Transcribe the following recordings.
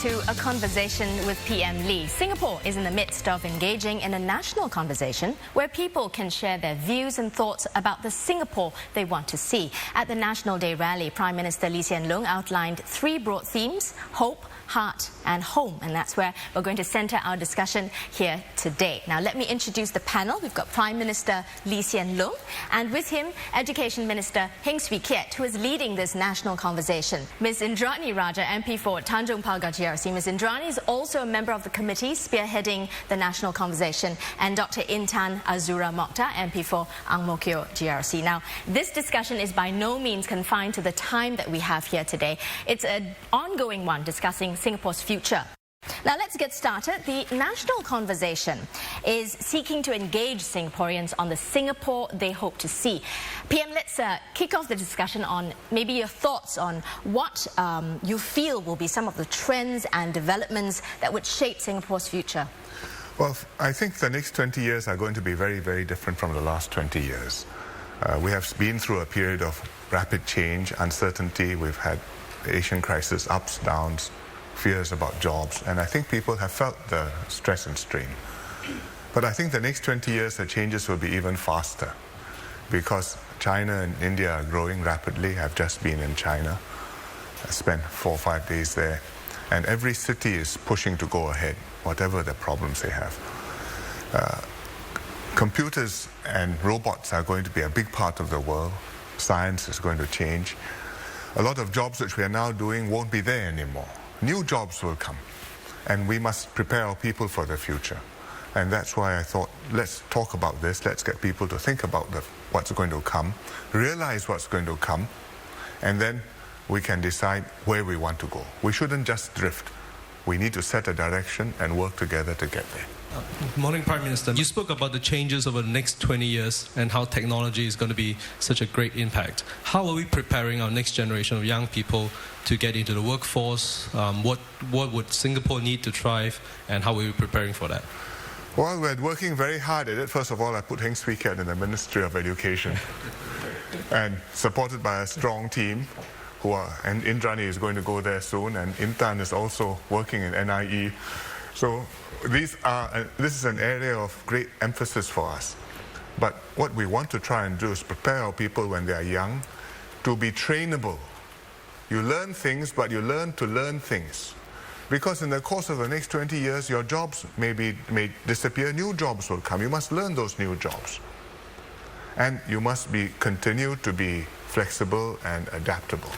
to A Conversation with PM Lee. Singapore is in the midst of engaging in a national conversation where people can share their views and thoughts about the Singapore they want to see. At the National Day rally, Prime Minister Lee Hsien Loong outlined three broad themes: hope, heart and home, and that's where we're going to centre our discussion here today. Now let me introduce the panel. We've got Prime Minister Lee Hsien Loong and with him Education Minister Heng Keat, who is leading this national conversation. Ms. Indranee Rajah, MP for Tanjung Pagar GRC. Ms. Indranee is also a member of the committee spearheading the national conversation, and Dr. Intan Azura Mokhtar, MP for Ang Mo Kio GRC. Now this discussion is by no means confined to the time that we have here today. It's an ongoing one discussing Singapore's future. Now let's get started. The national conversation is seeking to engage Singaporeans on the Singapore they hope to see. PM, let's kick off the discussion on maybe your thoughts on what you feel will be some of the trends and developments that would shape Singapore's future. Well, I think the next 20 years are going to be very, very different from the last 20 years. We have been through a period of rapid change, uncertainty. We've had the Asian crisis, ups, downs, fears about jobs, and I think people have felt the stress and strain. But I think the next 20 years the changes will be even faster, because China and India are growing rapidly. I've just been in China. I spent 4 or 5 days there, and every city is pushing to go ahead, whatever the problems they have. Computers and robots are going to be a big part of the world. Science is going to change. A lot of jobs which we are now doing won't be there anymore. New jobs will come, and we must prepare our people for the future. And that's why I thought, let's talk about this, let's get people to think about what's going to come, realize what's going to come, and then we can decide where we want to go. We shouldn't just drift. We need to set a direction and work together to get there. Good morning, Prime Minister. You spoke about the changes over the next 20 years and how technology is going to be such a great impact. How are we preparing our next generation of young people to get into the workforce? What would Singapore need to thrive, and how are we preparing for that? Well, we're working very hard at it. First of all, I put Heng Keat in the Ministry of Education and supported by a strong team and Indranee is going to go there soon, and Intan is also working in NIE. So this is an area of great emphasis for us. But what we want to try and do is prepare our people when they are young to be trainable. You learn things, but you learn to learn things. Because in the course of the next 20 years, your jobs may disappear, new jobs will come. You must learn those new jobs. And you must continue to be flexible and adaptable.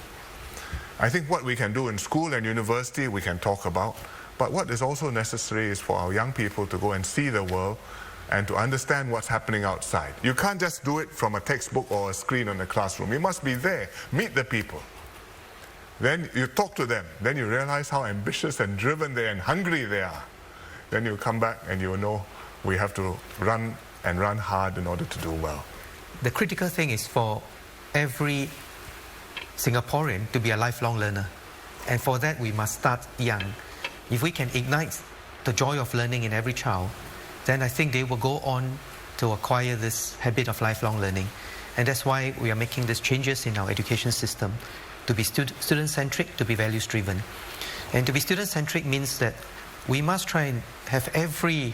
I think what we can do in school and university, we can talk about. But what is also necessary is for our young people to go and see the world and to understand what's happening outside. You can't just do it from a textbook or a screen in the classroom. You must be there, meet the people. Then you talk to them. Then you realize how ambitious and driven they are and hungry they are. Then you come back and you know we have to run and run hard in order to do well. The critical thing is for every Singaporean to be a lifelong learner. And for that we must start young. If we can ignite the joy of learning in every child, then I think they will go on to acquire this habit of lifelong learning. And that's why we are making these changes in our education system to be student-centric, to be values-driven. And to be student-centric means that we must try and have every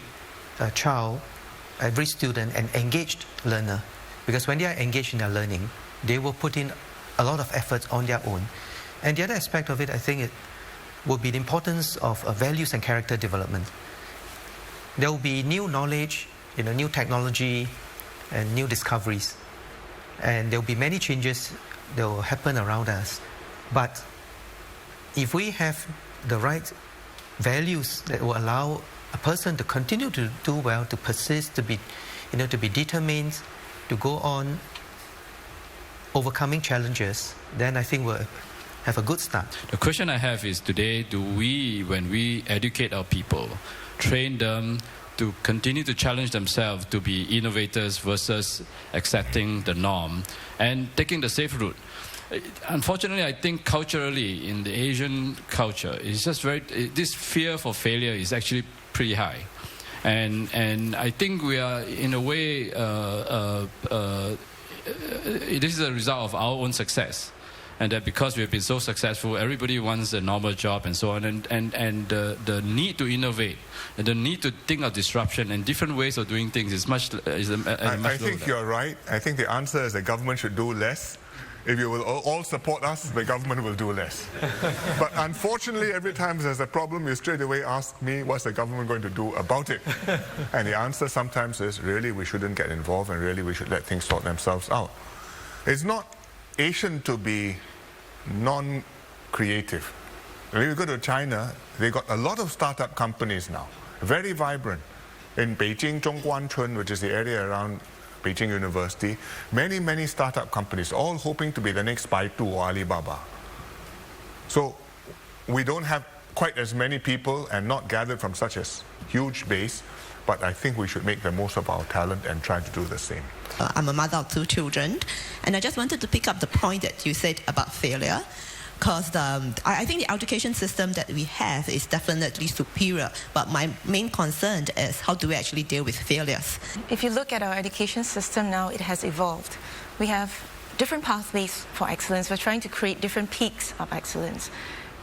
child, every student, an engaged learner. Because when they are engaged in their learning, they will put in a lot of effort on their own. And the other aspect of it, I think, will be the importance of values and character development. There will be new knowledge, new technology and new discoveries. And there will be many changes that will happen around us. But if we have the right values that will allow a person to continue to do well, to persist, to be determined, to go on overcoming challenges, then I think we'll have a good start. The question I have is today, when we educate our people, train them to continue to challenge themselves to be innovators versus accepting the norm and taking the safe route? Unfortunately, I think culturally, in the Asian culture, it's just this fear for failure is actually pretty high. And I think we are, in a way, this is a result of our own success. and that because we've been so successful, everybody wants a normal job and so on, and the need to innovate and the need to think of disruption and different ways of doing things is much I think you're right. I think the answer is the government should do less. If you will all support us, the government will do less. But unfortunately, every time there's a problem, you straight away ask me, what's the government going to do about it? And the answer sometimes is, really, we shouldn't get involved, and really, we should let things sort themselves out. It's not Asian to be non-creative. When you go to China, they got a lot of startup companies now, very vibrant. In Beijing, Zhongguancun, which is the area around Beijing University, many startup companies, all hoping to be the next Baidu or Alibaba. So we don't have quite as many people and not gathered from such a huge base, but I think we should make the most of our talent and try to do the same. I'm a mother of 2 children, and I just wanted to pick up the point that you said about failure, because I think the education system that we have is definitely superior, but my main concern is how do we actually deal with failures? If you look at our education system now, it has evolved. We have different pathways for excellence. We're trying to create different peaks of excellence,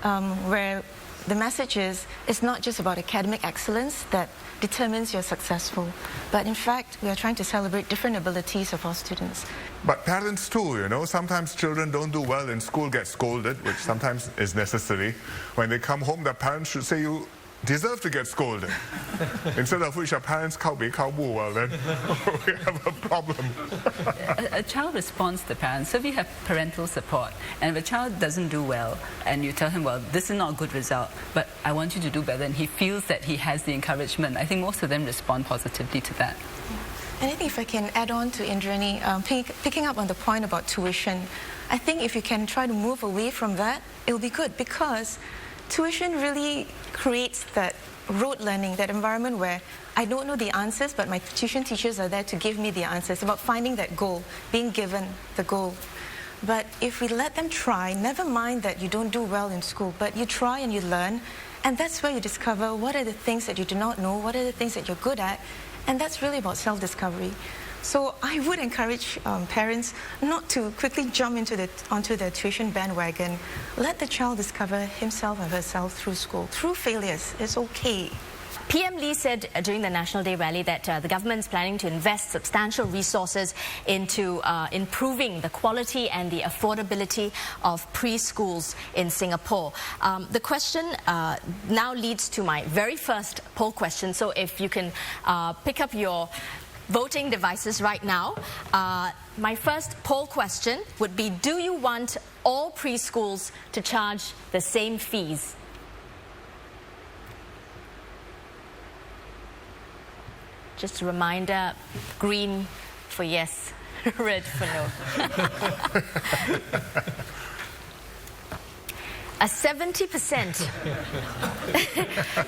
where the message is, it's not just about academic excellence that determines you're successful, but in fact, we are trying to celebrate different abilities of our students. But parents too, you know, sometimes children don't do well in school, get scolded, which sometimes is necessary. When they come home, the parents should say, you deserve to get scolded. Instead of which our parents well, then we have a problem. A child responds to the parents, so we have parental support. And if a child doesn't do well, and you tell him, well, this is not a good result, but I want you to do better, and he feels that he has the encouragement, I think most of them respond positively to that. And I think if I can add on to Indranee, picking up on the point about tuition, I think if you can try to move away from that, it will be good, because tuition really creates that rote learning, that environment where I don't know the answers, but my tuition teachers are there to give me the answers, about finding that goal, being given the goal. But if we let them try, never mind that you don't do well in school, but you try and you learn, and that's where you discover what are the things that you do not know, what are the things that you're good at, and that's really about self-discovery. So I would encourage parents not to quickly jump onto the tuition bandwagon. Let the child discover himself and herself through school, through failures. It's okay. PM Lee said during the National Day rally that the government is planning to invest substantial resources into improving the quality and the affordability of preschools in Singapore. The question now leads to my very first poll question. So if you can pick up your voting devices right now. My first poll question would be, do you want all preschools to charge the same fees? Just a reminder, green for yes, red for no. A 70%.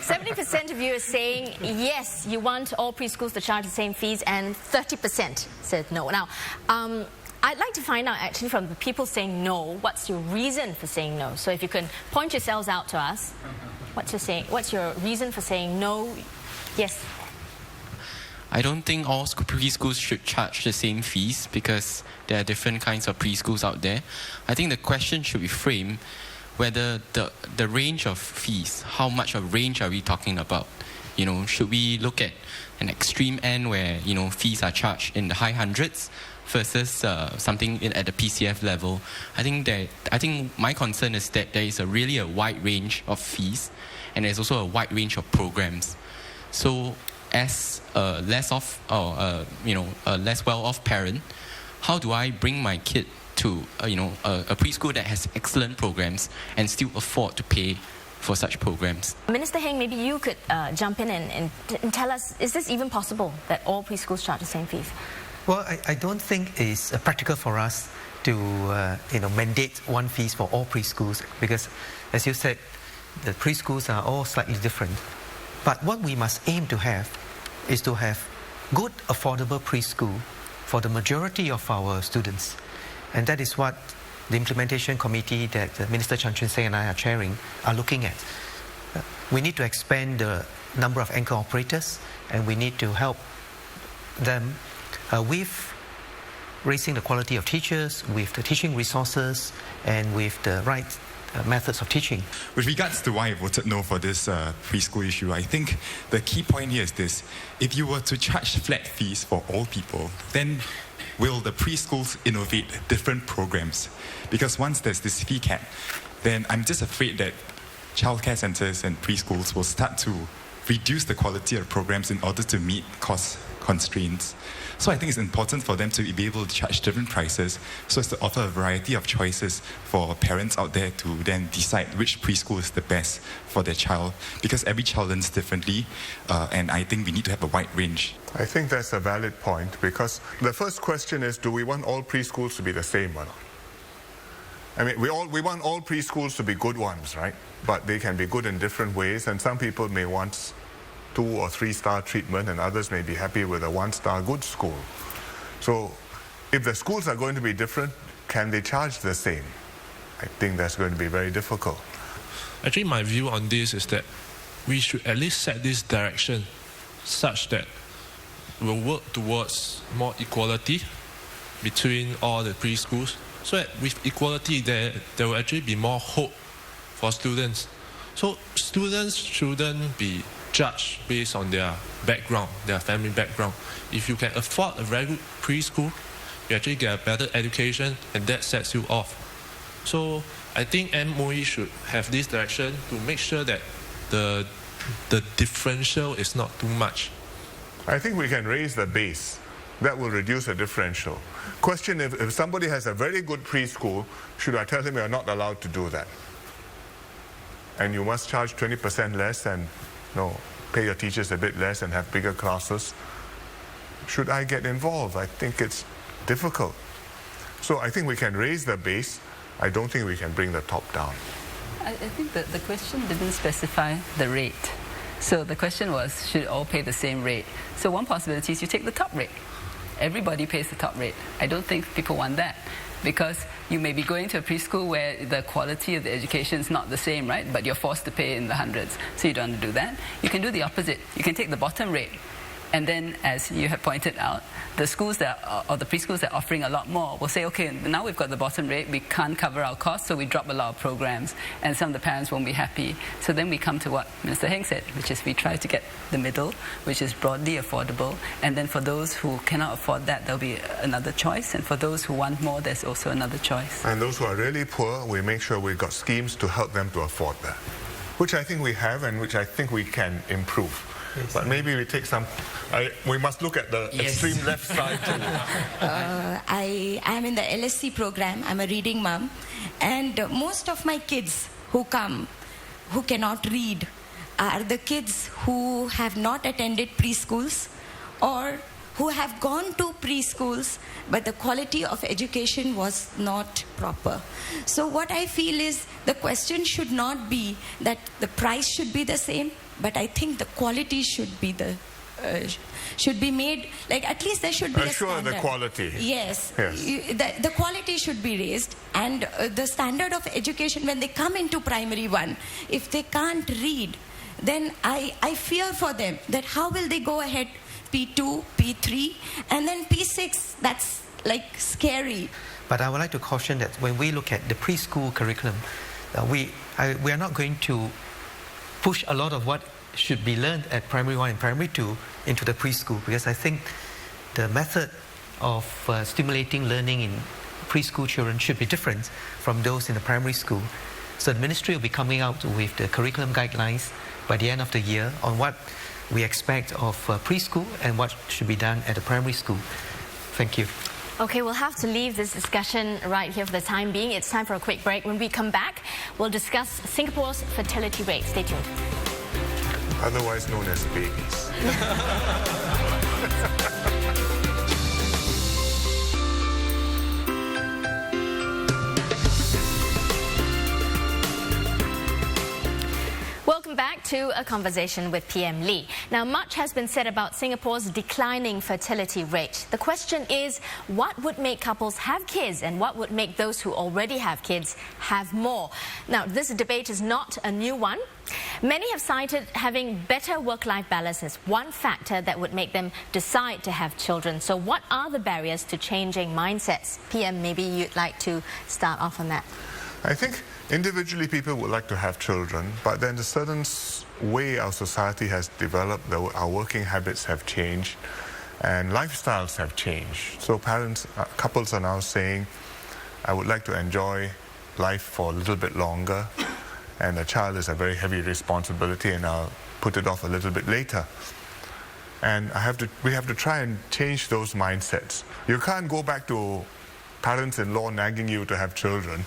70% of you are saying yes, you want all preschools to charge the same fees, and 30% said no. Now, I'd like to find out actually from the people saying no, what's your reason for saying no? So if you can point yourselves out to us, what's your reason for saying no? Yes. I don't think all preschools should charge the same fees because there are different kinds of preschools out there. I think the question should be framed whether the range of fees, how much of range are we talking about? You know, should we look at an extreme end where, you know, fees are charged in the high hundreds versus something at the PCF level? I think my concern is that there is really a wide range of fees, and there's also a wide range of programs. So as a less well-off parent, how do I bring my kid to a preschool that has excellent programs and still afford to pay for such programs? Minister Heng, maybe you could jump in and tell us, is this even possible that all preschools charge the same fees? Well, I don't think it's practical for us to mandate one fees for all preschools, because as you said, the preschools are all slightly different. But what we must aim to have is to have good, affordable preschool for the majority of our students. And that is what the implementation committee that Minister Chan Chun Seng and I are chairing are looking at. We need to expand the number of anchor operators, and we need to help them with raising the quality of teachers, with the teaching resources, and with the right methods of teaching. With regards to why I voted no for this preschool issue, I think the key point here is this. If you were to charge flat fees for all people, then will the preschools innovate different programs? Because once there's this fee cap, then I'm just afraid that childcare centres and preschools will start to reduce the quality of programs in order to meet cost constraints. So I think it's important for them to be able to charge different prices so as to offer a variety of choices for parents out there to then decide which preschool is the best for their child, because every child learns differently, and I think we need to have a wide range. I think that's a valid point, because the first question is, do we want all preschools to be the same or not? I mean, we want all preschools to be good ones, right? But they can be good in different ways, and some people may want 2- or 3-star treatment, and others may be happy with a 1-star good school. So if the schools are going to be different, can they charge the same? I think that's going to be very difficult. Actually, my view on this is that we should at least set this direction such that we'll work towards more equality between all the preschools, so that with equality there will actually be more hope for students. So students shouldn't be judged based on their background, their family background. If you can afford a very good preschool, you actually get a better education, and that sets you off. So I think MOE should have this direction to make sure that the differential is not too much. I think we can raise the base. That will reduce the differential. Question, if somebody has a very good preschool, should I tell him you're not allowed to do that? And you must charge 20% less and pay your teachers a bit less and have bigger classes. Should I get involved? I think it's difficult. So I think we can raise the base. I don't think we can bring the top down. I think that the question didn't specify the rate. So the question was, should all pay the same rate? So one possibility is you take the top rate. Everybody pays the top rate. I don't think people want that, because you may be going to a preschool where the quality of the education is not the same, right? But you're forced to pay in the hundreds. So you don't want to do that. You can do the opposite. You can take the bottom rate. And then, as you have pointed out, the schools or the preschools that are offering a lot more will say, okay, now we've got the bottom rate, we can't cover our costs, so we drop a lot of programs, and some of the parents won't be happy. So then we come to what Minister Heng said, which is we try to get the middle, which is broadly affordable, and then for those who cannot afford that, there'll be another choice, and for those who want more, there's also another choice. And those who are really poor, we make sure we've got schemes to help them to afford that, which I think we have and which I think we can improve. Yes. But maybe we take some. We must look at the extreme left side too. I am in the LSC program. I'm a reading mom, and most of my kids who come, who cannot read, are the kids who have not attended preschools, or who have gone to preschools, but the quality of education was not proper. So what I feel is the question should not be that the price should be the same, but I think the quality should be should be made, like at least there should be a standard. The quality. Yes. The quality should be raised, and the standard of education when they come into primary one, if they can't read, then I fear for them that how will they go ahead P2, P3, and then P6, that's like scary. But I would like to caution that when we look at the preschool curriculum, we are not going to push a lot of what should be learned at primary 1 and primary 2 into the preschool, because I think the method of stimulating learning in preschool children should be different from those in the primary school. So the ministry will be coming out with the curriculum guidelines by the end of the year on what we expect of preschool and what should be done at the primary school. Thank you. Okay, we'll have to leave this discussion right here for the time being. It's time for a quick break. When we come back, we'll discuss Singapore's fertility rate. Stay tuned. Otherwise known as babies. Welcome back to a conversation with PM Lee. Now, much has been said about Singapore's declining fertility rate. The question is, what would make couples have kids and what would make those who already have kids have more? Now, this debate is not a new one. Many have cited having better work-life balance as one factor that would make them decide to have children. So what are the barriers to changing mindsets? PM, maybe you'd like to start off on that. I think individually people would like to have children, but then a certain way our society has developed, our working habits have changed and lifestyles have changed. So couples are now saying, I would like to enjoy life for a little bit longer, and a child is a very heavy responsibility and I'll put it off a little bit later. And we have to try and change those mindsets. You can't go back to parents-in-law nagging you to have children,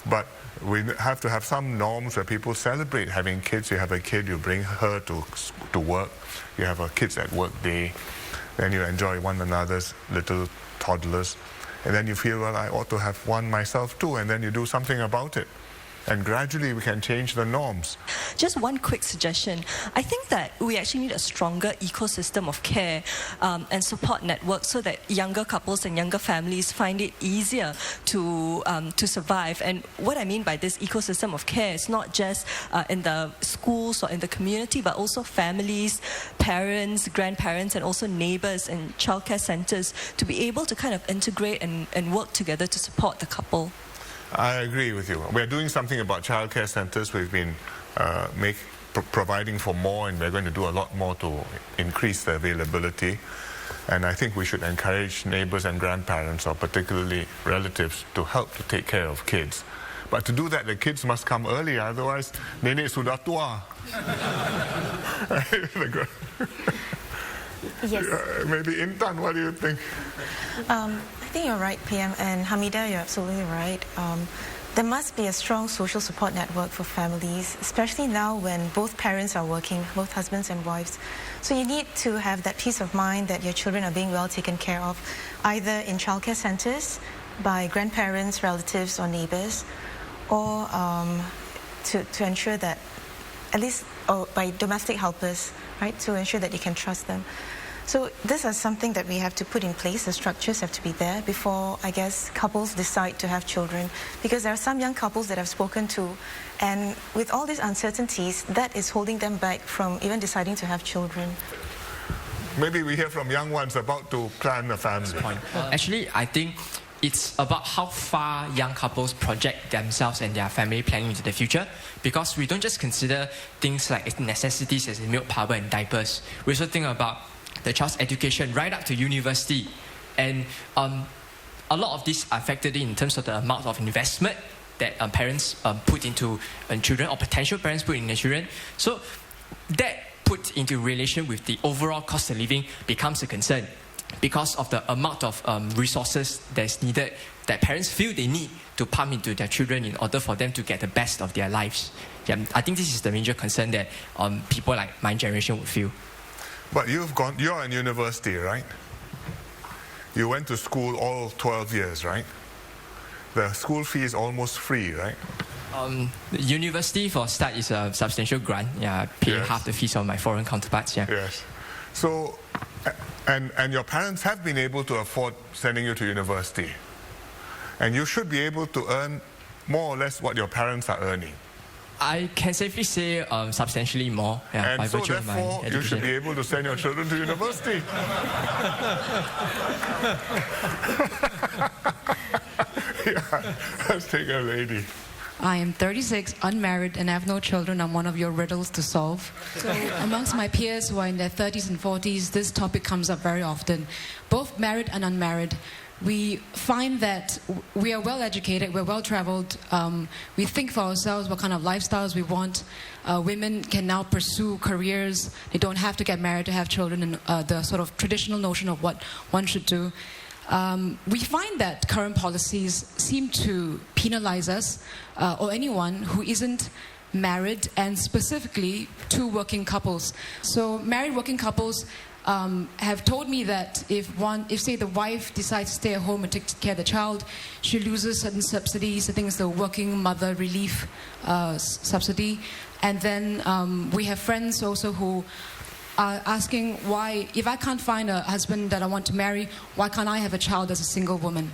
but we have to have some norms where people celebrate having kids. You have a kid, you bring her to work. You have a kids at work day. Then you enjoy one another's little toddlers. And then you feel, well, I ought to have one myself too. And then you do something about it. And gradually we can change the norms. Just one quick suggestion. I think that we actually need a stronger ecosystem of care and support networks so that younger couples and younger families find it easier to survive. And what I mean by this ecosystem of care is not just in the schools or in the community, but also families, parents, grandparents, and also neighbors and childcare centers to be able to kind of integrate and work together to support the couple. I agree with you. We're doing something about childcare centres. We've been providing for more, and we're going to do a lot more to increase the availability. And I think we should encourage neighbours and grandparents, or particularly relatives, to help to take care of kids. But to do that, the kids must come early, otherwise, nenek sudah tua. Yes. Maybe Intan, what do you think? I think you're right, PM, and Hamida, you're absolutely right. There must be a strong social support network for families, especially now when both parents are working, both husbands and wives. So you need to have that peace of mind that your children are being well taken care of, either in childcare centres, by grandparents, relatives or neighbours, or to ensure that, at least by domestic helpers, right, to ensure that you can trust them. So this is something that we have to put in place. The structures have to be there before, I guess, couples decide to have children. Because there are some young couples that I've spoken to, and with all these uncertainties, that is holding them back from even deciding to have children. Maybe we hear from young ones about to plan a family. Actually, I think it's about how far young couples project themselves and their family planning into the future, because we don't just consider things like necessities as milk, powder and diapers. We also think about the child's education right up to university, and a lot of these are factored in terms of the amount of investment that parents put into children, or potential parents put in their children. So that put into relation with the overall cost of living becomes a concern, because of the amount of resources that's needed, that parents feel they need to pump into their children in order for them to get the best of their lives. Yeah, I think this is the major concern that people like my generation would feel. But you're in university, right? You went to school all 12 years, right? The school fee is almost free, right? The university, for a start, is a substantial grant. Yeah, I pay half the fees of my foreign counterparts. Yeah. Yes. So, and your parents have been able to afford sending you to university. And you should be able to earn more or less what your parents are earning. I can safely say substantially more, and by so virtue of my education. You should be able to send your children to university. Yeah, let's take a lady. I am 36, unmarried, and have no children. I'm one of your riddles to solve. So amongst my peers who are in their 30s and 40s, this topic comes up very often. Both married and unmarried, we find that we are well educated, we're well traveled, we think for ourselves what kind of lifestyles we want. Women can now pursue careers, they don't have to get married to have children, and the sort of traditional notion of what one should do. We find that current policies seem to penalize us or anyone who isn't married, and specifically two working couples. So married working couples have told me that if say the wife decides to stay at home and take care of the child, she loses certain subsidies. I think it's the working mother relief subsidy. And then we have friends also who are asking why, if I can't find a husband that I want to marry, why can't I have a child as a single woman?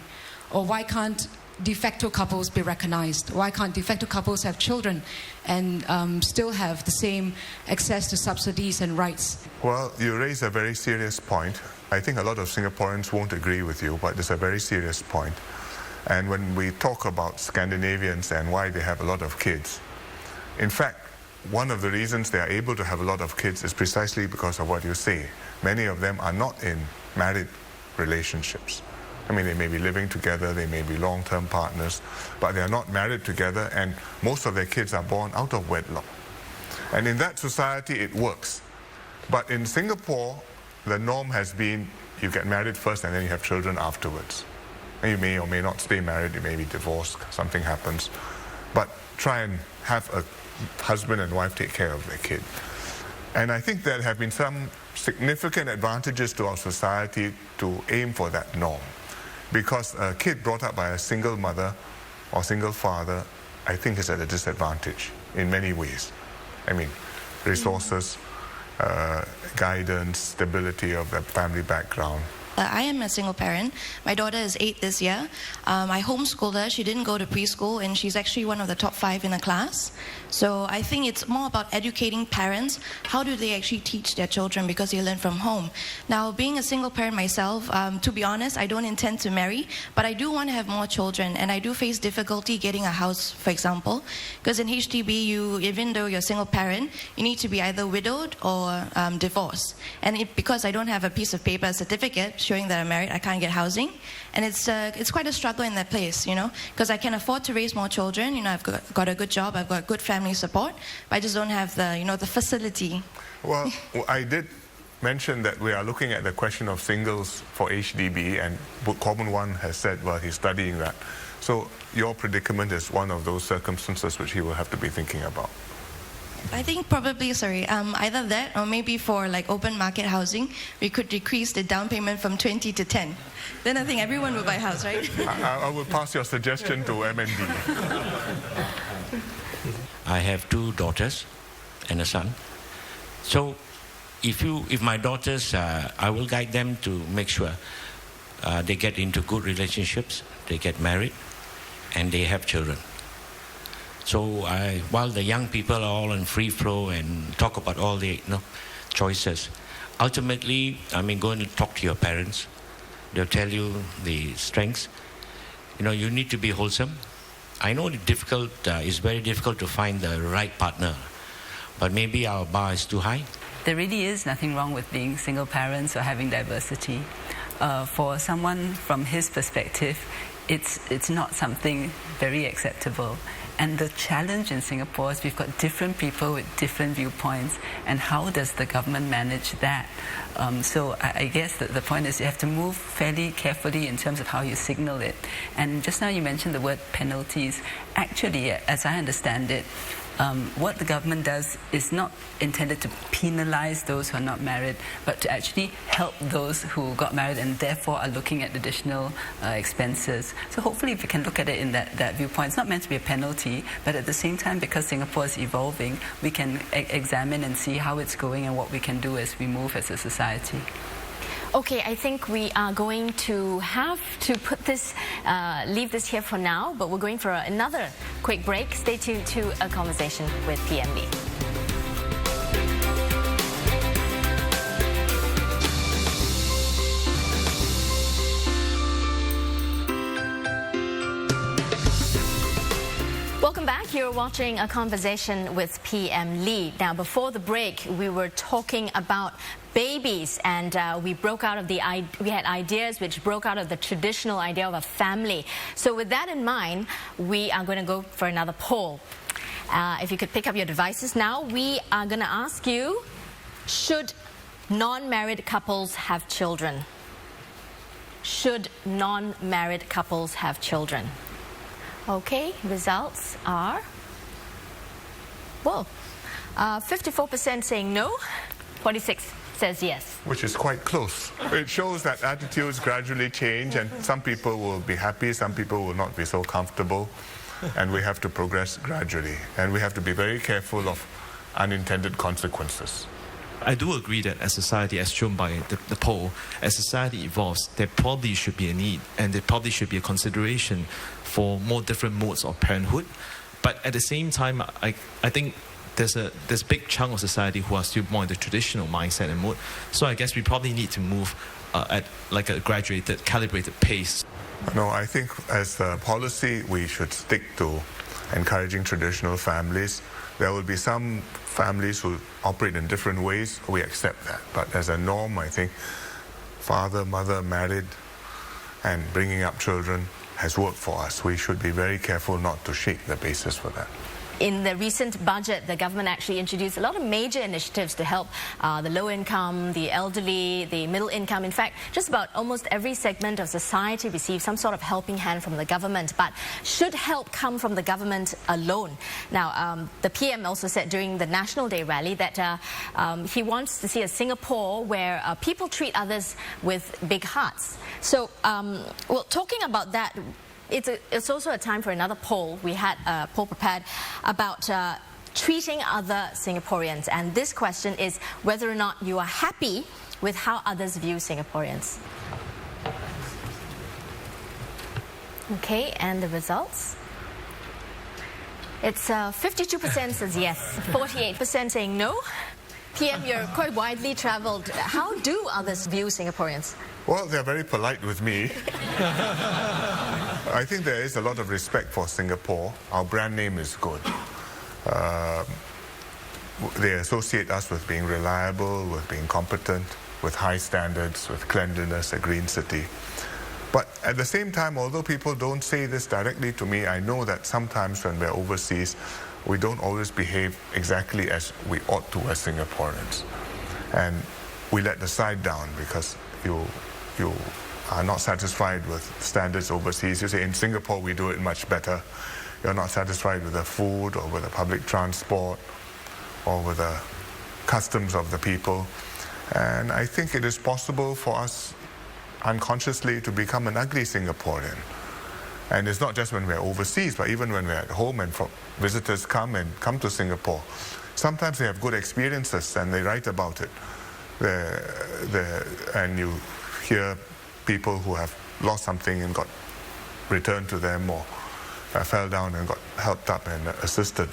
Or why can't de facto couples be recognized? Why can't de facto couples have children and still have the same access to subsidies and rights? Well, you raise a very serious point. I think a lot of Singaporeans won't agree with you, but it's a very serious point. And when we talk about Scandinavians and why they have a lot of kids, in fact, one of the reasons they are able to have a lot of kids is precisely because of what you say. Many of them are not in married relationships. I mean, they may be living together, they may be long-term partners, but they are not married together, and most of their kids are born out of wedlock. And in that society, it works. But in Singapore, the norm has been you get married first and then you have children afterwards. And you may or may not stay married, you may be divorced, something happens. But try and have a husband and wife take care of their kid. And I think there have been some significant advantages to our society to aim for that norm. Because a kid brought up by a single mother or single father, I think is at a disadvantage in many ways. I mean, resources, guidance, stability of the family background. I am a single parent. My daughter is 8 this year. I homeschooled her. She didn't go to preschool, and she's actually one of the top 5 in the class. So I think it's more about educating parents. How do they actually teach their children, because they learn from home? Now, being a single parent myself, to be honest, I don't intend to marry, but I do want to have more children, and I do face difficulty getting a house, for example, because in HDB, even though you're a single parent, you need to be either widowed or divorced. And because I don't have a piece of paper, a certificate showing that I'm married, I can't get housing, and it's quite a struggle in that place, because I can afford to raise more children. I've got a good job, I've got good family support, but I just don't have the facility. Well, I did mention that we are looking at the question of singles for HDB, and Common One has said, well, he's studying that. So your predicament is one of those circumstances which he will have to be thinking about. I think probably, either that or maybe for open market housing, we could decrease the down payment from 20 to 10. Then I think everyone will buy a house, right? I will pass your suggestion to MND. I have 2 daughters and a son. So if my daughters, I will guide them to make sure they get into good relationships, they get married, and they have children. So while the young people are all in free flow and talk about all the choices, ultimately, go and talk to your parents. They'll tell you the strengths. You need to be wholesome. I know it's very difficult to find the right partner, but maybe our bar is too high. There really is nothing wrong with being single parents or having diversity. For someone from his perspective, it's not something very acceptable. And the challenge in Singapore is we've got different people with different viewpoints, and how does the government manage that? So I guess that the point is you have to move fairly carefully in terms of how you signal it. And just now you mentioned the word penalties. Actually, as I understand it, what the government does is not intended to penalize those who are not married, but to actually help those who got married and therefore are looking at additional expenses. So hopefully if we can look at it in that viewpoint, it's not meant to be a penalty, but at the same time, because Singapore is evolving, we can examine and see how it's going and what we can do as we move as a society. Okay, I think we are going to have to leave this here for now, but we're going for another quick break. Stay tuned to A Conversation with PM Lee. Welcome back. You're watching A Conversation with PM Lee. Now, before the break, we were talking about babies, and we had ideas which broke out of the traditional idea of a family. So with that in mind, we are going to go for another poll. If you could pick up your devices now, we are going to ask you, should non-married couples have children? Should non-married couples have children? Okay, results are, 54% saying no, 46% says yes. Which is quite close. It shows that attitudes gradually change, and some people will be happy, some people will not be so comfortable, and we have to progress gradually. And we have to be very careful of unintended consequences. I do agree that as society, as shown by the poll, as society evolves, there probably should be a need, and there probably should be a consideration for more different modes of parenthood. But at the same time, I think there's a big chunk of society who are still more in the traditional mindset and mode. So I guess we probably need to move at like a graduated, calibrated pace. No, I think as a policy, we should stick to encouraging traditional families. There will be some families who operate in different ways. We accept that. But as a norm, I think father, mother, married, and bringing up children has worked for us. We should be very careful not to shake the basis for that. In the recent budget, the government actually introduced a lot of major initiatives to help the low income, the elderly, the middle income. In fact, just about almost every segment of society receives some sort of helping hand from the government. But should help come from the government alone? Now, the PM also said during the National Day rally that he wants to see a Singapore where people treat others with big hearts. So, well, talking about that, it's also a time for another poll. We had a poll prepared about treating other Singaporeans. And this question is whether or not you are happy with how others view Singaporeans. Okay, and the results? It's 52% says yes, 48% saying no. PM, you're quite widely travelled. How do others view Singaporeans? Well, they're very polite with me. I think there is a lot of respect for Singapore. Our brand name is good. They associate us with being reliable, with being competent, with high standards, with cleanliness, a green city. But at the same time, although people don't say this directly to me, I know that sometimes when we're overseas, we don't always behave exactly as we ought to as Singaporeans. And we let the side down because you are not satisfied with standards overseas. You say, in Singapore, we do it much better. You're not satisfied with the food or with the public transport or with the customs of the people. And I think it is possible for us unconsciously to become an ugly Singaporean. And it's not just when we're overseas, but even when we're at home and visitors come to Singapore. Sometimes they have good experiences and they write about it. And you hear people who have lost something and got returned to them, or fell down and got helped up and assisted.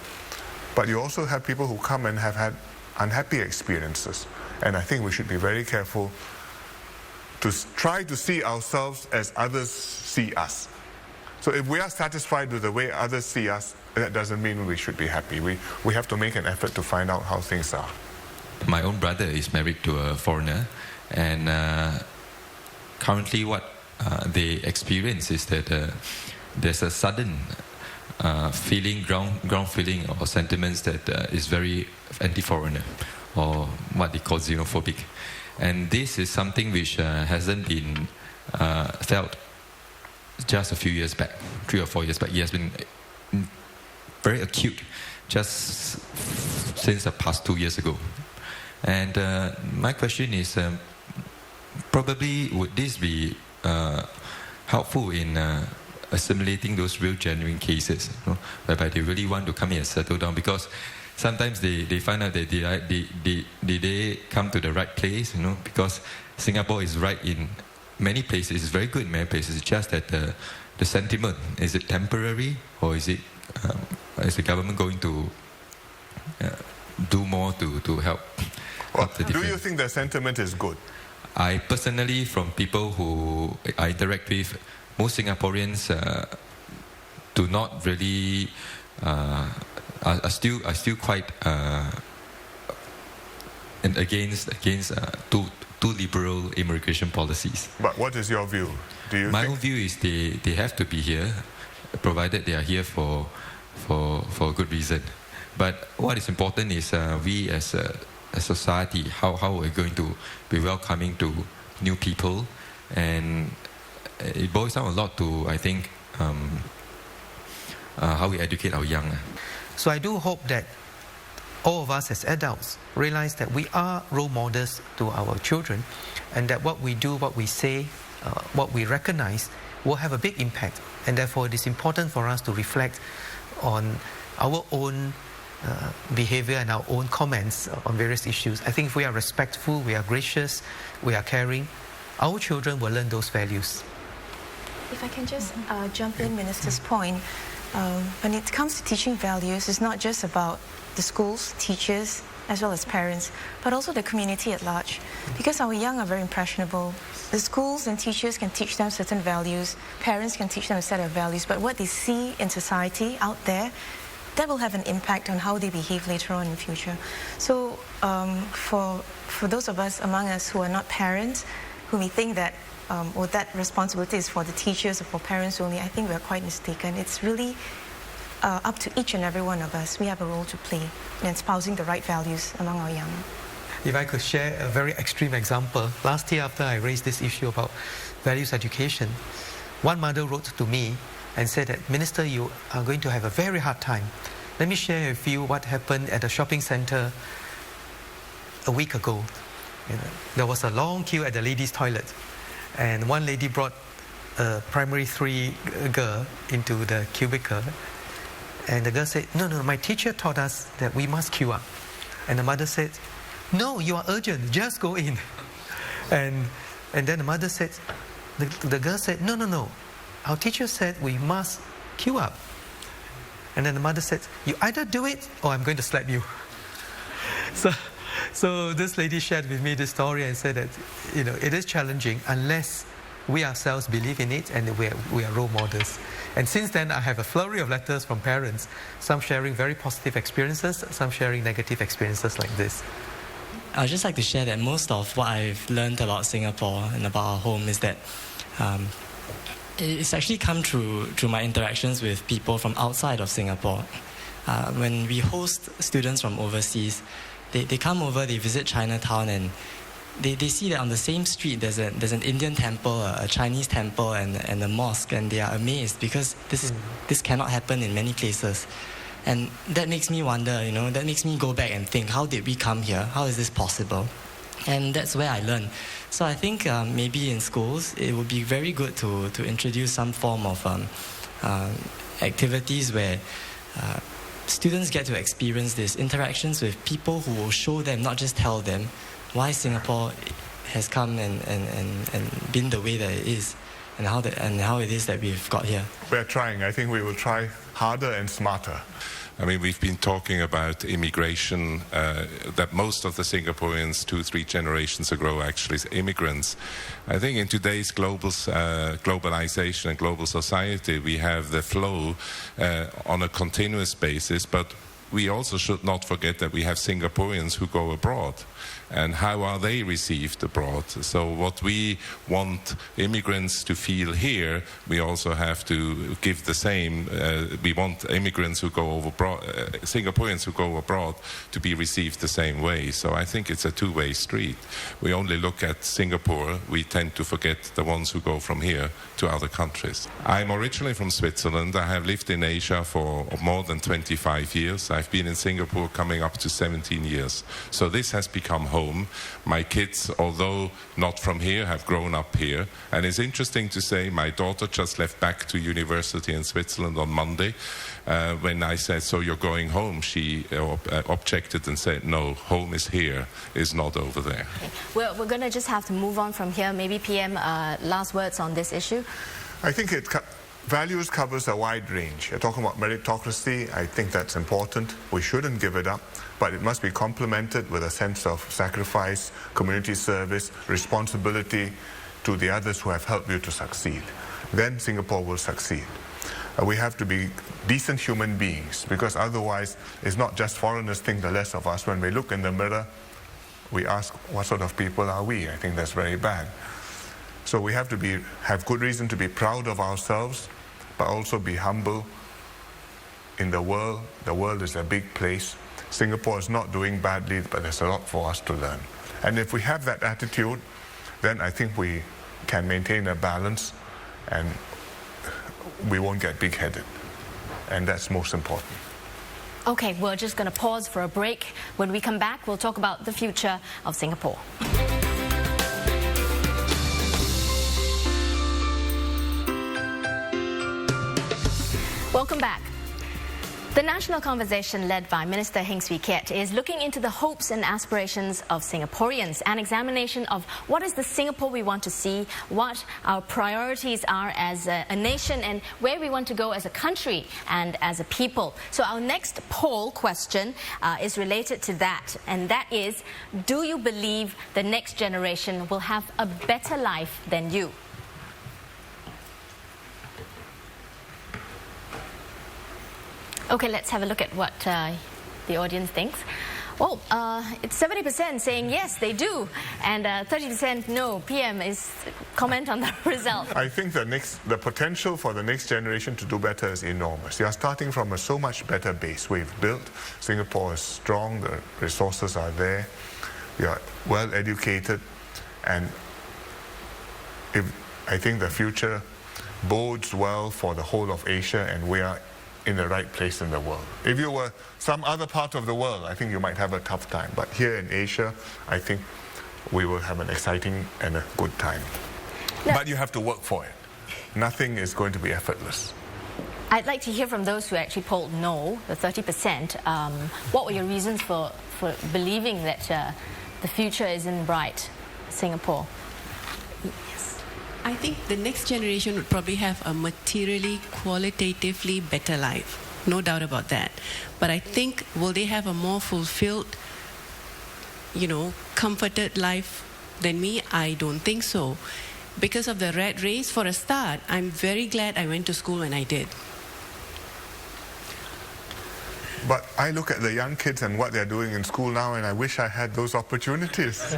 But you also have people who come and have had unhappy experiences. And I think we should be very careful to try to see ourselves as others see us. So if we are satisfied with the way others see us, that doesn't mean we should be happy. We have to make an effort to find out how things are. My own brother is married to a foreigner, and currently what they experience is that there's a sudden feeling, ground feeling or sentiments that is very anti-foreigner, or what they call xenophobic. And this is something which hasn't been felt just a few years back, 3 or 4 years back. It has been very acute just since the past 2 years ago. And my question is, probably would this be helpful in assimilating those real genuine cases, whereby they really want to come here and settle down? Because sometimes they find out that they come to the right place, because Singapore is right in many places. It's very good in many places. It's just that the sentiment, is it temporary, or is the government going to do more to help? Well, do you think the sentiment is good? I personally, from people who I interact with, most Singaporeans do not really are still quite against too liberal immigration policies. But what is your view? My own view is they have to be here, provided they are here for a good reason. But what is important is we as a society, how we're going to be welcoming to new people, and it boils down a lot to, I think, how we educate our young. So I do hope that all of us as adults realize that we are role models to our children, and that what we do, what we say, what we recognize will have a big impact. And therefore it is important for us to reflect on our own behavior and our own comments on various issues. I think if we are respectful, we are gracious, we are caring, our children will learn those values. If I can just jump in, Minister's point, when it comes to teaching values, it's not just about the schools, teachers, as well as parents, but also the community at large. Because our young are very impressionable. The schools and teachers can teach them certain values, parents can teach them a set of values, but what they see in society out there, that will have an impact on how they behave later on in the future. So for those of us among us who are not parents, who may think that or that responsibility is for the teachers or for parents only, I think we're quite mistaken. It's really up to each and every one of us. We have a role to play in espousing the right values among our young. If I could share a very extreme example, last year after I raised this issue about values education, one mother wrote to me and said that, Minister, you are going to have a very hard time. Let me share with you what happened at a shopping center a week ago. There was a long queue at the ladies' toilet, and one lady brought a primary 3 girl into the cubicle, and the girl said, no, my teacher taught us that we must queue up. And the mother said, no, you are urgent, just go in. And then the mother said, the girl said, no, our teacher said we must queue up. And then the mother said, you either do it or I'm going to slap you. So this lady shared with me this story and said that, it is challenging unless we ourselves believe in it and we are role models. And since then, I have a flurry of letters from parents, some sharing very positive experiences, some sharing negative experiences like this. I'd just like to share that most of what I've learned about Singapore and about our home is that it's actually come through my interactions with people from outside of Singapore. When we host students from overseas, they come over, they visit Chinatown, and they see that on the same street there's an Indian temple, a Chinese temple, and a mosque, and they are amazed because this cannot happen in many places. And that makes me wonder, that makes me go back and think, how did we come here? How is this possible? And that's where I learn. So I think maybe in schools it would be very good to introduce some form of activities where students get to experience these interactions with people who will show them, not just tell them, why Singapore has come and been the way that it is, and how it is that we've got here. We're trying. I think we will try harder and smarter. I mean, we've been talking about immigration, that most of the Singaporeans 2-3 generations ago actually is immigrants. I think in today's globalization and global society, we have the flow on a continuous basis, but we also should not forget that we have Singaporeans who go abroad. And how are they received abroad? So what we want immigrants to feel here, we also have to give the same. We want immigrants who go abroad, Singaporeans who go abroad, to be received the same way. So I think it's a two-way street. We only look at Singapore, we tend to forget the ones who go from here to other countries. I'm originally from Switzerland. I have lived in Asia for more than 25 years. I've been in Singapore coming up to 17 years. So this has become home. My kids, although not from here, have grown up here. And it's interesting to say my daughter just left back to university in Switzerland on Monday. When I said, so you're going home, she objected and said, no, home is here, is not over there. Okay. Well, we're going to just have to move on from here. Maybe PM, last words on this issue? I think values covers a wide range. You're talking about meritocracy. I think that's important. We shouldn't give it up, but it must be complemented with a sense of sacrifice, community service, responsibility to the others who have helped you to succeed. Then Singapore will succeed. We have to be decent human beings, because otherwise it's not just foreigners think the less of us. When we look in the mirror, we ask, what sort of people are we? I think that's very bad. So we have to have good reason to be proud of ourselves, but also be humble in the world. The world is a big place. Singapore is not doing badly, but there's a lot for us to learn. And if we have that attitude, then I think we can maintain a balance and we won't get big-headed. And that's most important. Okay, we're just going to pause for a break. When we come back, we'll talk about the future of Singapore. Welcome back. The national conversation led by Minister Heng Keat is looking into the hopes and aspirations of Singaporeans, an examination of what is the Singapore we want to see, what our priorities are as a nation, and where we want to go as a country and as a people. So our next poll question is related to that, and that is, do you believe the next generation will have a better life than you? Okay, let's have a look at what the audience thinks. Well, it's 70% saying yes, they do, and 30% no. PM is comment on the result. I think the potential for the next generation to do better is enormous. You are starting from a so much better base. We've built, Singapore is strong, the resources are there, you are well educated, and I think the future bodes well for the whole of Asia, and we are in the right place in the world. If you were some other part of the world, I think you might have a tough time. But here in Asia, I think we will have an exciting and a good time. No. But you have to work for it. Nothing is going to be effortless. I'd like to hear from those who actually polled no, the 30%. What were your reasons for believing that the future is in bright Singapore? I think the next generation would probably have a materially, qualitatively better life. No doubt about that. But I think, will they have a more fulfilled, comforted life than me? I don't think so. Because of the rat race, for a start, I'm very glad I went to school when I did. But I look at the young kids and what they're doing in school now, and I wish I had those opportunities.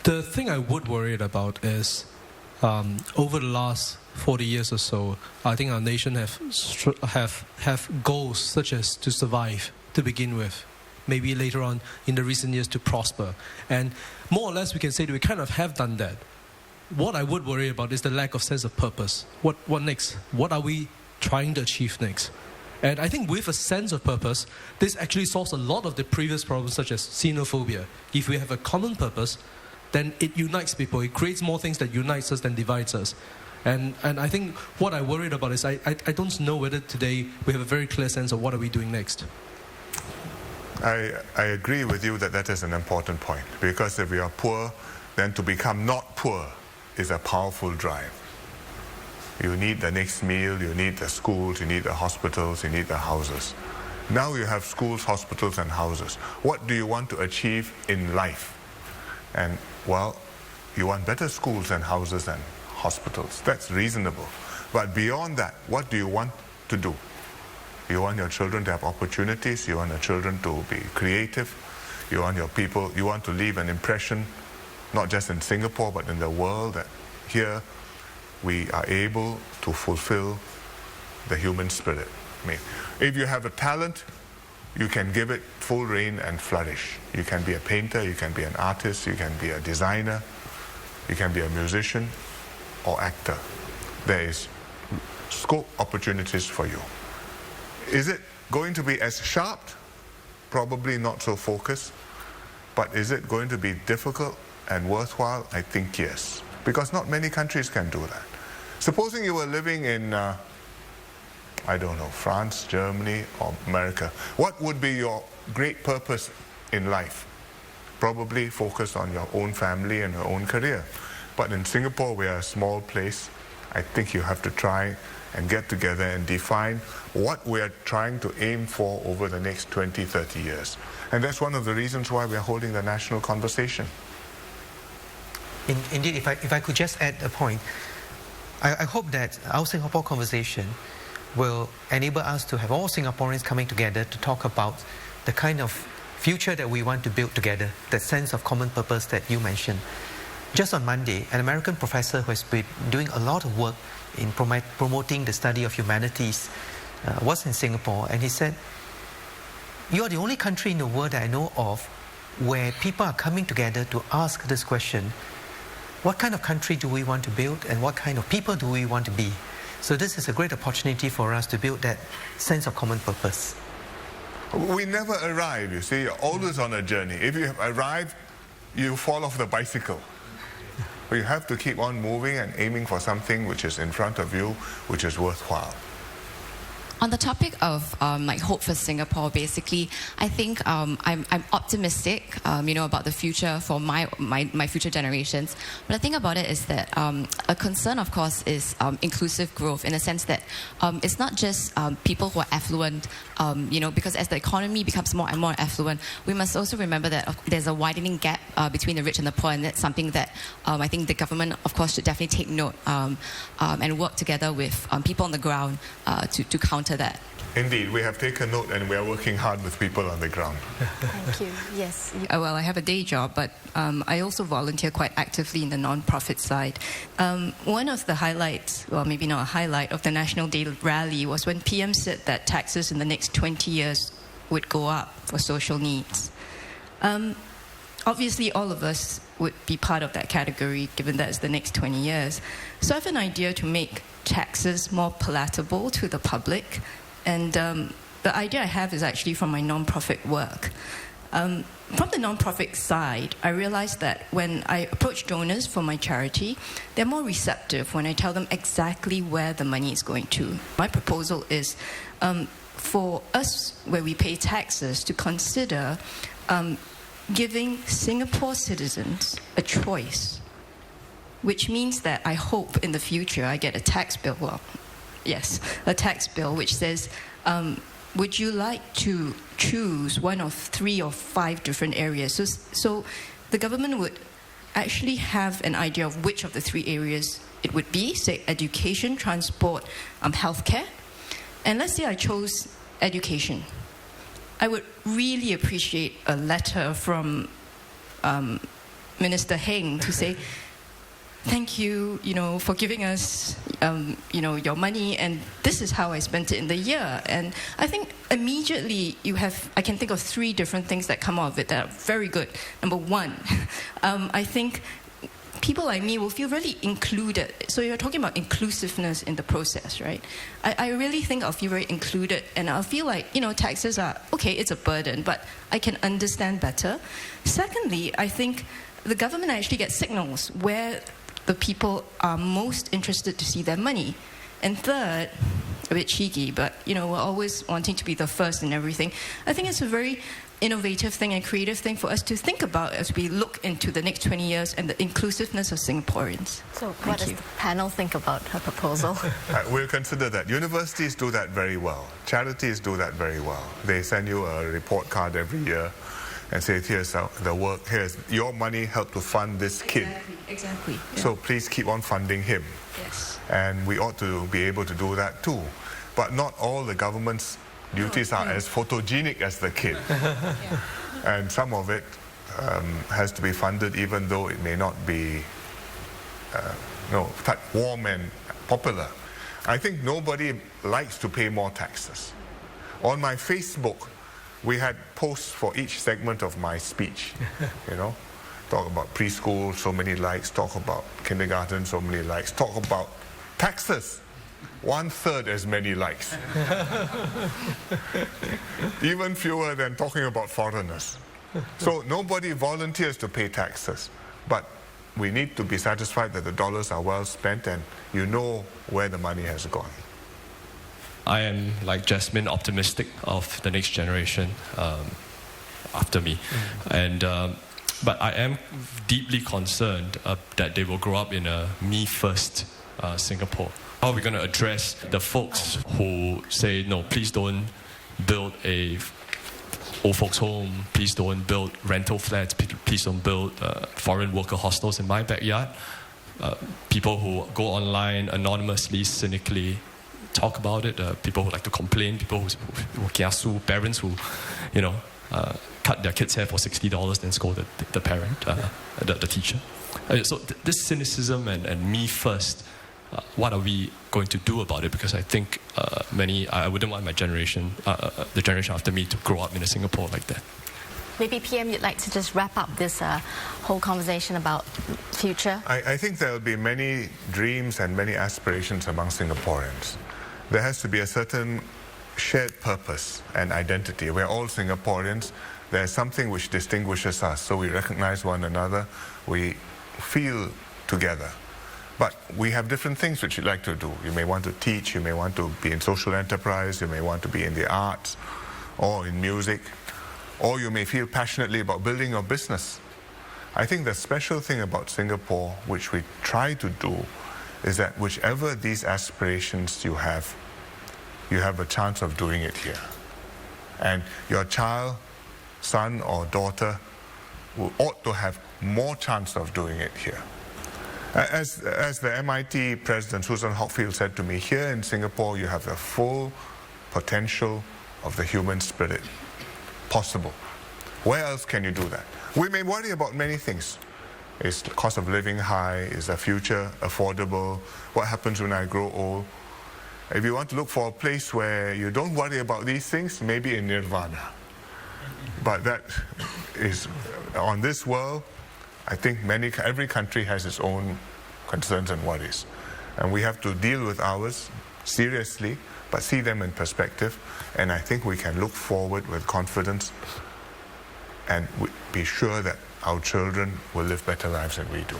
The thing I would worry about is, over the last 40 years or so, I think our nation have goals such as to survive to begin with, maybe later on in the recent years to prosper, and more or less we can say that we kind of have done that. What I would worry about is the lack of sense of purpose. What next? What are we trying to achieve next? And I think with a sense of purpose, this actually solves a lot of the previous problems such as xenophobia. If we have a common purpose, then it unites people. It creates more things that unites us than divides us. And I think what I worried about is I don't know whether today we have a very clear sense of what are we doing next. I agree with you that is an important point. Because if we are poor, then to become not poor is a powerful drive. You need the next meal, you need the schools, you need the hospitals, you need the houses. Now you have schools, hospitals, and houses. What do you want to achieve in life? And, well, you want better schools and houses and hospitals. That's reasonable. But beyond that, what do you want to do? You want your children to have opportunities. You want your children to be creative. You want your people, you want to leave an impression, not just in Singapore, but in the world, that here we are able to fulfill the human spirit. I mean, if you have a talent, you can give it full rein and flourish. You can be a painter, you can be an artist, you can be a designer, you can be a musician or actor. There is scope opportunities for you. Is it going to be as sharp? Probably not so focused. But is it going to be difficult and worthwhile? I think yes. Because not many countries can do that. Supposing you were living in I don't know, France, Germany, or America. What would be your great purpose in life? Probably focus on your own family and your own career. But in Singapore, we are a small place. I think you have to try and get together and define what we are trying to aim for over the next 20, 30 years. And that's one of the reasons why we are holding the national conversation. Indeed, if I could just add a point, I hope that our Singapore conversation will enable us to have all Singaporeans coming together to talk about the kind of future that we want to build together, that sense of common purpose that you mentioned. Just on Monday, an American professor who has been doing a lot of work in promoting the study of humanities was in Singapore, and he said, "You are the only country in the world that I know of where people are coming together to ask this question, what kind of country do we want to build and what kind of people do we want to be?" So this is a great opportunity for us to build that sense of common purpose. We never arrive, you see. You're always on a journey. If you have arrived, you fall off the bicycle. But you have to keep on moving and aiming for something which is in front of you, which is worthwhile. On the topic of like hope for Singapore, basically, I think I'm optimistic, about the future for my future generations. But the thing about it is that a concern, of course, is inclusive growth in the sense that it's not just people who are affluent, because as the economy becomes more and more affluent, we must also remember that there's a widening gap between the rich and the poor, and that's something that I think the government, of course, should definitely take note and work together with people on the ground to counter that. Indeed, we have taken note and we are working hard with people on the ground. Thank you. Yes. Well, I have a day job, but I also volunteer quite actively in the non-profit side. One of the highlights, well, maybe not a highlight, of the National Day rally was when PM said that taxes in the next 20 years would go up for social needs. Obviously, all of us would be part of that category, given that it's the next 20 years. So I have an idea to make taxes more palatable to the public. And the idea I have is actually from my non-profit work. From the non-profit side, I realized that when I approach donors for my charity, they're more receptive when I tell them exactly where the money is going to. My proposal is for us, where we pay taxes, to consider giving Singapore citizens a choice, which means that I hope in the future I get a tax bill, a tax bill which says, would you like to choose one of 3 or 5 different areas? So the government would actually have an idea of which of the 3 areas it would be, say education, transport, healthcare. And let's say I chose education. I would really appreciate a letter from Minister Heng to say, thank you, for giving us, your money, and this is how I spent it in the year. And I think immediately I can think of 3 different things that come out of it that are very good. Number 1, I think people like me will feel really included. So you're talking about inclusiveness in the process, right? I really think I'll feel very included, and I'll feel like, taxes are, okay, it's a burden, but I can understand better. Secondly, I think the government actually gets signals where the people are most interested to see their money. And third, a bit cheeky, but we're always wanting to be the first in everything. I think it's a very innovative thing and creative thing for us to think about as we look into the next 20 years and the inclusiveness of Singaporeans. So what does the panel think about her proposal? We'll consider that. Universities do that very well. Charities do that very well. They send you a report card every year and say, here's the work, here's your money helped to fund this kid. Exactly. Yeah. So please keep on funding him. Yes. And we ought to be able to do that too. But not all the government's duties are as photogenic as the kid. And some of it has to be funded even though it may not be warm and popular. I think nobody likes to pay more taxes. On my Facebook, we had posts for each segment of my speech. Talk about preschool, so many likes. Talk about kindergarten, so many likes. Talk about taxes, 1/3 as many likes. Even fewer than talking about foreigners. So nobody volunteers to pay taxes. But we need to be satisfied that the dollars are well spent and you know where the money has gone. I am, like Jasmine, optimistic of the next generation after me. But I am deeply concerned that they will grow up in a me-first Singapore. How are we going to address the folks who say, no, please don't build a old folks home, please don't build rental flats, please don't build foreign worker hostels in my backyard. People who go online anonymously, cynically talk about it, people who like to complain, people who kiasu, parents who, cut their kids' hair for $60 then scold the parent, the teacher. So this cynicism and me first, what are we going to do about it? Because I think I wouldn't want my generation, the generation after me, to grow up in a Singapore like that. Maybe PM, you'd like to just wrap up this whole conversation about future? I think there will be many dreams and many aspirations among Singaporeans. There has to be a certain shared purpose and identity. We're all Singaporeans. There's something which distinguishes us, so we recognize one another, we feel together. But we have different things which you'd like to do. You may want to teach, you may want to be in social enterprise, you may want to be in the arts or in music, or you may feel passionately about building your business. I think the special thing about Singapore, which we try to do, is that whichever these aspirations you have a chance of doing it here. And your child, son or daughter, ought to have more chance of doing it here. As the MIT president, Susan Hockfield, said to me, here in Singapore you have the full potential of the human spirit possible. Where else can you do that? We may worry about many things. Is the cost of living high? Is the future affordable? What happens when I grow old? If you want to look for a place where you don't worry about these things, maybe in Nirvana. But that is, on this world, I think every country has its own concerns and worries. And we have to deal with ours seriously, but see them in perspective. And I think we can look forward with confidence and be sure that our children will live better lives than we do.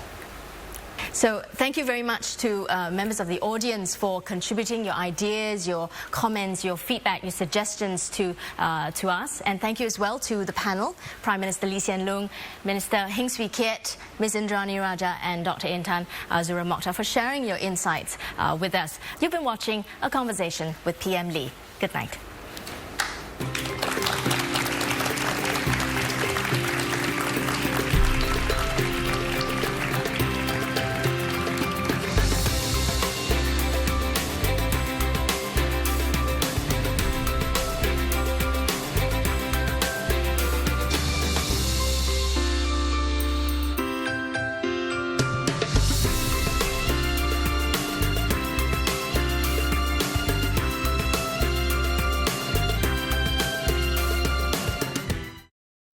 So thank you very much to members of the audience for contributing your ideas, your comments, your feedback, your suggestions to us. And thank you as well to the panel, Prime Minister Lee Hsien Loong, Minister Heng Keat, Ms. Indranee Rajah and Dr. Intan, Azura Mokhtar for sharing your insights with us. You've been watching A Conversation with PM Lee. Good night.